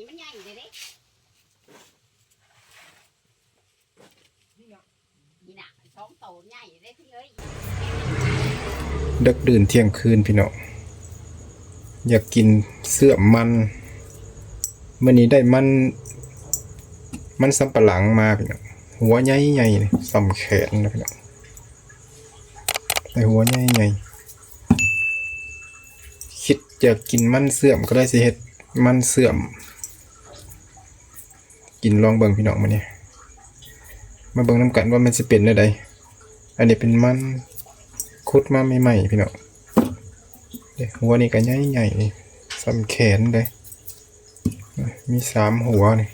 มันใหญ่เลยเด้นี่น่ะท้องโตใหญ่เลยพี่เอ้ยดึกดื่นเที่ยงคืนพี่น้องอยากกินเสื้อมันเมื่อนี้ได้มันสำปะหลังมาพี่น้องหัวใหญ่ๆสำแขนนะพี่น้องได้หัวใหญ่ๆคิดอยากกินมันเสื่อมก็ได้สิเฮ็ดมันเสื่อมกินลองเบิ่งพี่น้องมาเนี่ยมาเบิ่งน้ำกันว่ามันจะเป็นได้ใดอันนี้เป็นมันคุดมาใหม่ๆพี่น้องหัวนี่ก็ใหญ่ๆสำแขนเลยมี3หัวนี่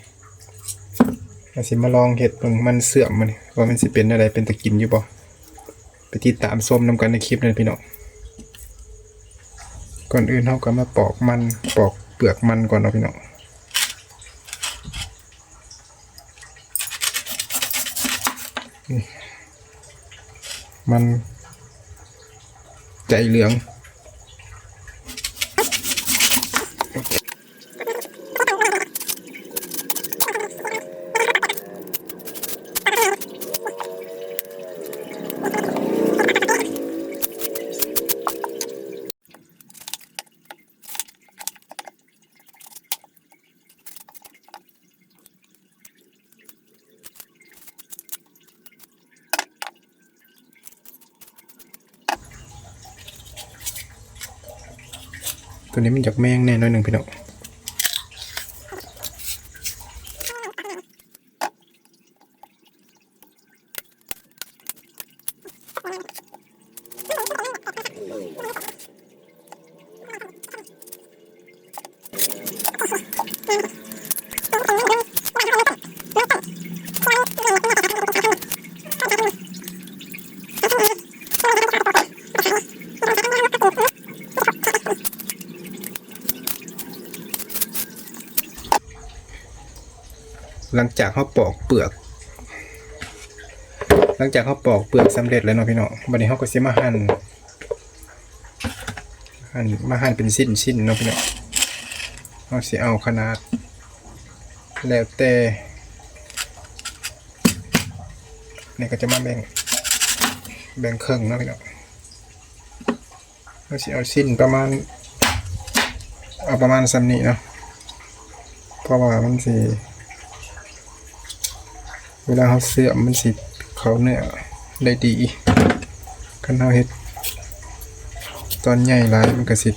อาสิมาลองเห็ดเบิ่งมันเสื่อมมันว่ามันสิเป็นอะไรเป็นตะกินอยู่บ่ไปติดตามส้มนำกันในคลิปนั้นพี่น้องก่อนอื่นเราก็มาปอกเปลือกมันก่อนเนาะพี่น้องมันใจเหลืองตัวนี้มันจากแมงแน่น้อยหนึ่งพี่น้องหลังจากเขาปอกเปลือกสำเร็จแล้วเนาะพี่น้องบัดนี้เขาก็สิมาหั่นเป็นชิ้นเนาะพี่น้องเขาสิเอาขนาดแล้วแต่นี่ก็จะมาแบ่งครึ่งเนาะพี่น้องเขาสิเอาชิ้นประมาณซ้ำนี้เนาะเพราะว่ามันสิเวลาเขาเสื่อมมันสิเขาเนื้อได้ดีคันเขาเฮ็ดตอนใหญ่หลายมันก็สิ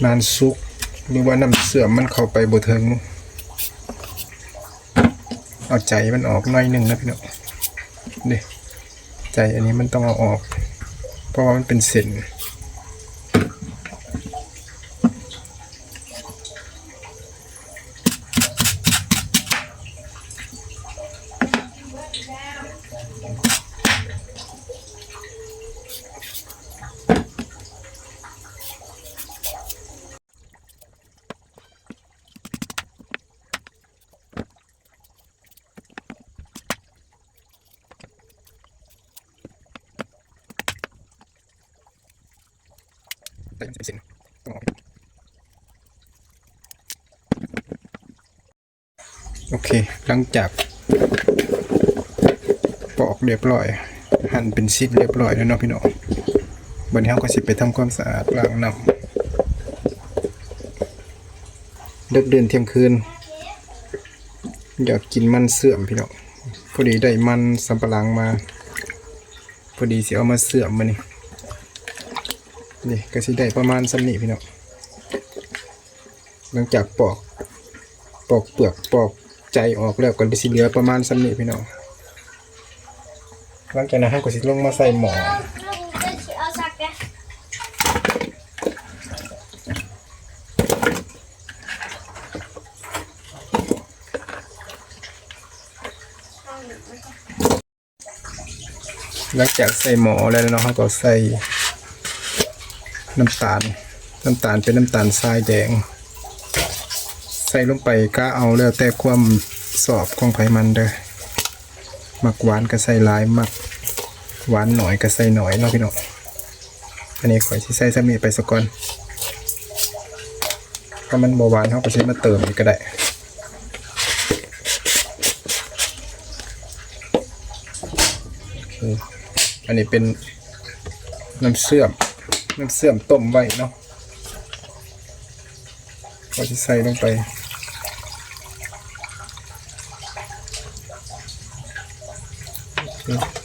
นานสุกหรือว่าน้ำเสื่อมมันเข้าไปบ่ถึงเอาใจมันออกหน่อยนึงนะพี่น้องเด้ใจอันนี้มันต้องเอาออกเพราะว่ามันเป็นเส้นแต่มันจะเป็นเส้นต้องออกโอเคหลังจากปอกเรียบร้อยหั่นเป็นชิ้นเรียบร้อยแล้วเนาะพี่น้องบัดนี้เราก็สิไปทำความสะอาดล้างน้ำดึกดื่นเที่ยงคืนอยากกินมันเสื่อมพี่น้องพอดีได้มันสำปะหลังมาพอดีสิเอามาเสื่อมมานี่ก็สิได้ประมาณซ้ำนี้พี่น้องหลังจากปอกเปลือกปอกใจออกแล้วก็สิเหลือประมาณซ้ำนี้พี่น้องหลังจากนั้นเราก็สิลงมาใส่หม้อหลังจากใส่หม้อแล้วเนาะเราก็ใส่น้ำตาลเป็นน้ำตาลทรายแดงใส่ลงไปก็เอาแล้วแต่ความสอบของไผมันเด้อมักหวานก็ใส่หลายมักหวานหน่อยก็ใส่หน่อยเนาะพี่น้องอันนี้ข่อยสิใส่ซ้ำนี้ไปสักก่อนเพราะ ถ้ามันบ่หวานเฮาก็สิมาเติมอีกก็ได้โอเคอันนี้เป็นน้ำเชื่อมต้มไว้เนาะก็จะใส่ลงไป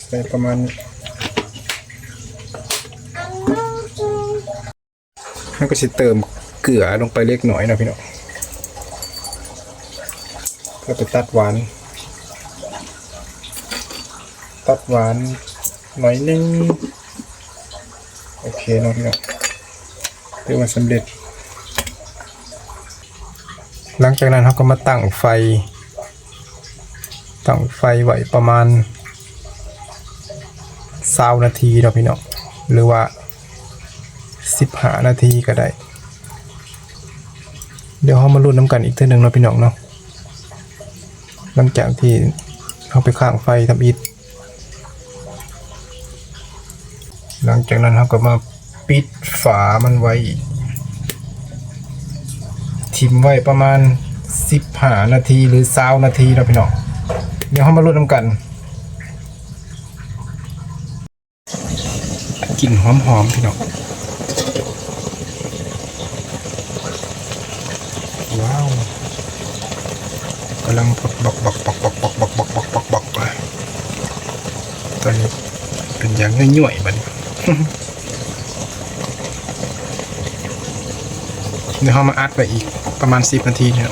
ใส่ประมาณนี้แล้วก็จะเติมเกลือลงไปเล็กน้อยนะพี่น้องเพื่อไปตัดหวานหน่อยนึงโอเคเนาะพี่น้องเรียกว่าสำเร็จหลังจากนั้นเราก็มาตั้งไฟไว้ประมาณ20 นาทีเนาะพี่น้องหรือว่า15 นาทีก็ได้เดี๋ยวเรามาลุ้นน้ำกันอีกเท่านึงเนาะพี่น้องเนาะหลังจากที่เราไปข้างไฟทำอิฐหลังจากนั้นเราก็มาปิดฝามันไว้ทิมไว้ประมาณ15 นาทีหรือ20 นาทีเนาะพี่น้องเดี๋ยวเรามาลุ้นน้ำกันกลิ่นหอมๆพี่น้องว้าวกำลังบอกตอนนี้เป็นอย่างง่อยๆบัดนี้ เดี๋ยวเรามาอัดไปอีกประมาณ10 นาทีเนี่ย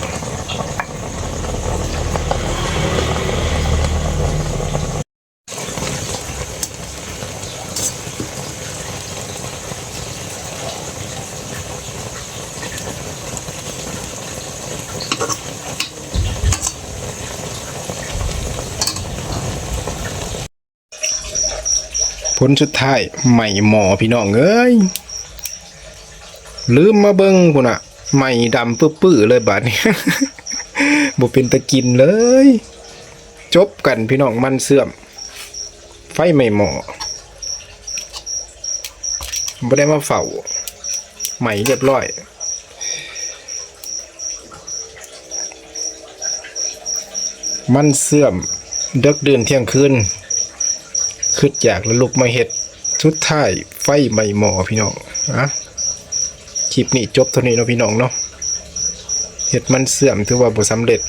ผลสุดท้ายใหม่หมอพี่น้องเอ้ยลืมมาเบิ่งพุ่นน่ะใหม่ดำปื้อๆเลยบาดนี้ บ่เป็นตะกินเลยจบกันพี่น้องมันเสื่อมไฟใหม่หมอบ่ได้มาเฝ้าใหม่เรียบร้อยมันเสื่อมดึกดื่นเที่ยงคืนคิดอยากแล้วลุกมาเฮ็ดสุดท้ายไฟใหม่หมอพี่น้องนะคลิปนี้จบเท่านี้เนาะพี่น้องเนาะเฮ็ดมันเสื่อมถือว่าบ่สำเร็จ